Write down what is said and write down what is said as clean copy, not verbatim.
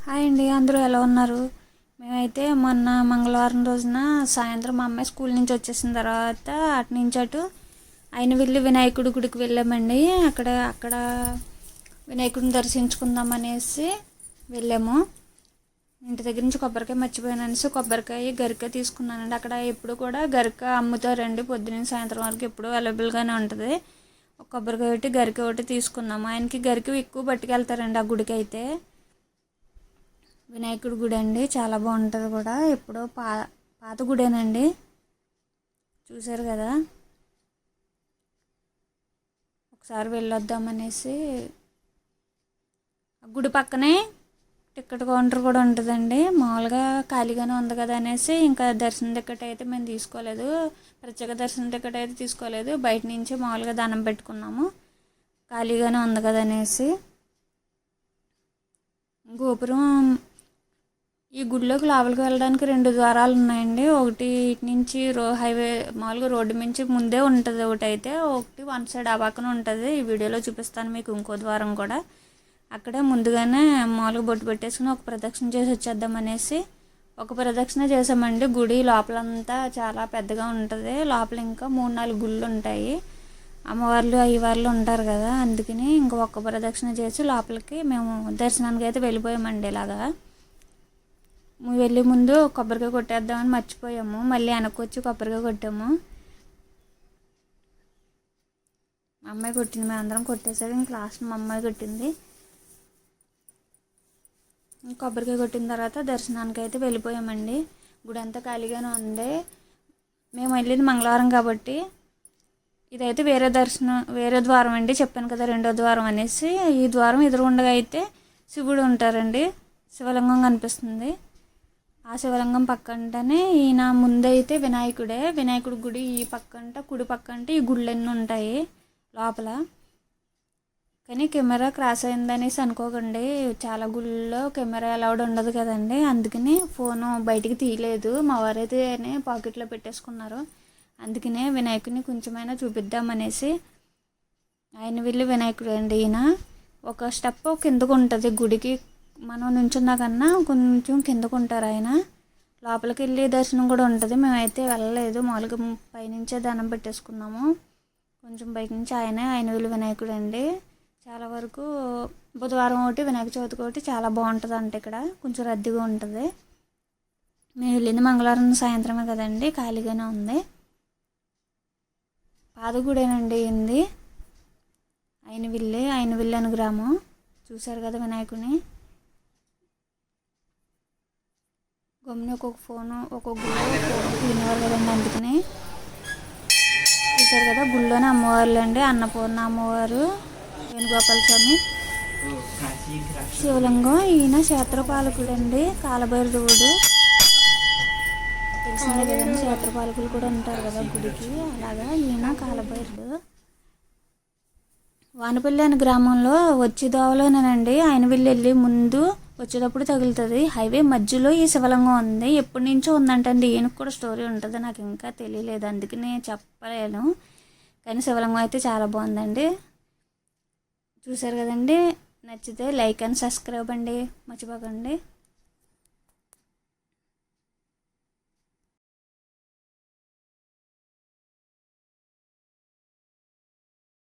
Hi అండి, అందరూ ఎలా ఉన్నారు? మేమైతే మొన్న మంగళవారం రోజున సాయంత్రం మా అమ్మాయి స్కూల్ నుంచి వచ్చేసిన తర్వాత అటు నుంచి అటు అయినవిల్లి వినాయకుడి గుడికి వెళ్ళామండి. అక్కడ వినాయకుడిని దర్శించుకుందాం అనేసి వెళ్ళాము. ఇంటి దగ్గర నుంచి కొబ్బరికాయ మర్చిపోయాను అనేసి కొబ్బరికాయ గరిక తీసుకున్నానండి. అక్కడ ఎప్పుడు కూడా గరిక అమ్ముతారండి, పొద్దున్న సాయంత్రం వరకు ఎప్పుడు అవైలబుల్గానే ఉంటుంది. ఒక కొబ్బరికాయ ఒకటి గరిక ఒకటి తీసుకున్నాము. ఆయనకి గరిక ఎక్కువ పట్టుకెళ్తారండి ఆ గుడికి. అయితే వినాయకుడి గుడి అండి, చాలా బాగుంటుంది కూడా. ఎప్పుడో పాత గుడేనండి, చూసారు కదా. ఒకసారి వెళ్ళొద్దామనేసి గుడి పక్కనే టికెట్ కౌంటర్ కూడా ఉంటుందండి. మామూలుగా ఖాళీగానే ఉంది కదా అనేసి ఇంకా దర్శనం టికెట్ అయితే మేము తీసుకోలేదు. ప్రత్యేక దర్శనం టికెట్ అయితే తీసుకోలేదు. బయట నుంచి మామూలుగా దండం పెట్టుకున్నాము, ఖాళీగానే ఉంది కదా అనేసి. గోపురం ఈ గుడిలోకి లోపలికి వెళ్ళడానికి 2 ద్వారాలు ఉన్నాయండి. ఒకటి ఇటు నుంచి హైవే మామూలుగా రోడ్డు నుంచి ముందే ఉంటుంది ఒకటి, అయితే ఒకటి వన్ సైడ్ ఆ పక్కన ఉంటుంది. ఈ వీడియోలో చూపిస్తాను మీకు ఇంకో ద్వారం కూడా. అక్కడే ముందుగానే మామూలుగా బొట్టు పెట్టేసుకుని ఒక ప్రదక్షిణ చేసి వచ్చేద్దాం అనేసి ఒక ప్రదక్షిణ చేసామండి. గుడి లోపలంతా చాలా పెద్దగా ఉంటుంది. లోపల ఇంకా 3-4 గుళ్ళు ఉంటాయి. అమ్మవార్లు అయ్యవార్లు ఉంటారు కదా, అందుకని ఇంకా ఒక్క ప్రదక్షిణ చేసి లోపలికి మేము దర్శనానికి అయితే వెళ్ళిపోయామండి. ఇలాగా వెళ్ళే ముందు కొబ్బరికాయ కొట్టేద్దామని మర్చిపోయాము, మళ్ళీ వెనక్కి వచ్చి కొబ్బరికాయ కొట్టాము. మా అమ్మాయి కొట్టింది, మేము అందరం కొట్టేసారు. ఇంక లాస్ట్ మా అమ్మాయి కొట్టింది. కొబ్బరికాయ కొట్టిన తర్వాత దర్శనానికి అయితే వెళ్ళిపోయామండి. గుడి అంతా ఖాళీగానే ఉంది. మేము వెళ్ళేది మంగళవారం కాబట్టి ఇదైతే వేరే ద్వారం అండి. చెప్పాను కదా 2వ ద్వారం అనేసి. ఈ ద్వారం ఎదురుగుండగా అయితే శివుడు ఉంటారండి, శివలింగం కనిపిస్తుంది. ఆ శివలింగం పక్కంటనే ఈయన ముందైతే వినాయకుడి గుడి ఈ పక్కంట, కుడి పక్కంట ఈ గుళ్ళన్నీ ఉంటాయి లోపల. కానీ కెమెరా క్రాస్ అయిందనేసి అనుకోకండి, చాలా గుళ్ళలో కెమెరా అలౌడ్ ఉండదు కదండి, అందుకని ఫోను బయటికి తీయలేదు. మా వారైతే పాకెట్లో పెట్టేసుకున్నారు. అందుకనే వినాయకుడిని కొంచెమైనా చూపిద్దామనేసి. ఆయన వెళ్ళి వినాయకుడు అండి. ఈయన ఒక స్టెప్ కిందకు ఉంటుంది గుడికి, మనం నుంచున్నా కన్నా కొంచెం కిందకు ఉంటారు ఆయన. లోపలికి వెళ్ళి దర్శనం కూడా ఉంటుంది. మేమైతే వెళ్ళలేదు, మామూలుగా పైనుంచే దండం పెట్టేసుకున్నాము. కొంచెం బయట నుంచి ఆయన వీళ్ళు వినాయకుడు అండి. చాలా వరకు బుధవారం ఒకటి వినాయక చవితికి ఒకటి చాలా బాగుంటుంది అంటే ఇక్కడ కొంచెం రద్దీగా ఉంటుంది. మేము వెళ్ళింది మంగళవారం సాయంత్రమే కదండి, ఖాళీగానే ఉంది. పాదగుడేనండి అయింది. అయినవిల్లి అని గ్రామం. చూశారు కదా వినాయకుడిని. గమ్ముని ఒక్కొక్క ఫోను ఒక్కొక్క గుళ్ళో తినేవారు కదండి, అందుకని. చూసారు కదా గుళ్ళోనే అమ్మవార్లు అండి, అన్నపూర్ణ అమ్మవారు, వేణుగోపాల స్వామి, శివలింగం. ఈయన క్షేత్రపాలకుడు అండి, కాలభైరవుడు. తెలిసిందే కదండి, క్షేత్రపాలకులు కూడా ఉంటారు కదా గుడికి, అలాగా ఈయన కాలభైరుడు. వానపల్లి అనే గ్రామంలో వచ్చి దోవలోనేనండి. ఆయన వెళ్ళి ముందు వచ్చేటప్పుడు తగులుతుంది. హైవే మధ్యలో ఈ శివలింగం ఉంది, ఎప్పటి నుంచో ఉందంటండి. ఈయనకు కూడా స్టోరీ ఉంటుంది, నాకు ఇంకా తెలియలేదు, అందుకని చెప్పలేను. కానీ శివలింగం అయితే చాలా బాగుందండి. చూసారు కదండి, నచ్చితే లైక్ అండ్ సబ్స్క్రైబ్ అండి, మర్చిపోకండి.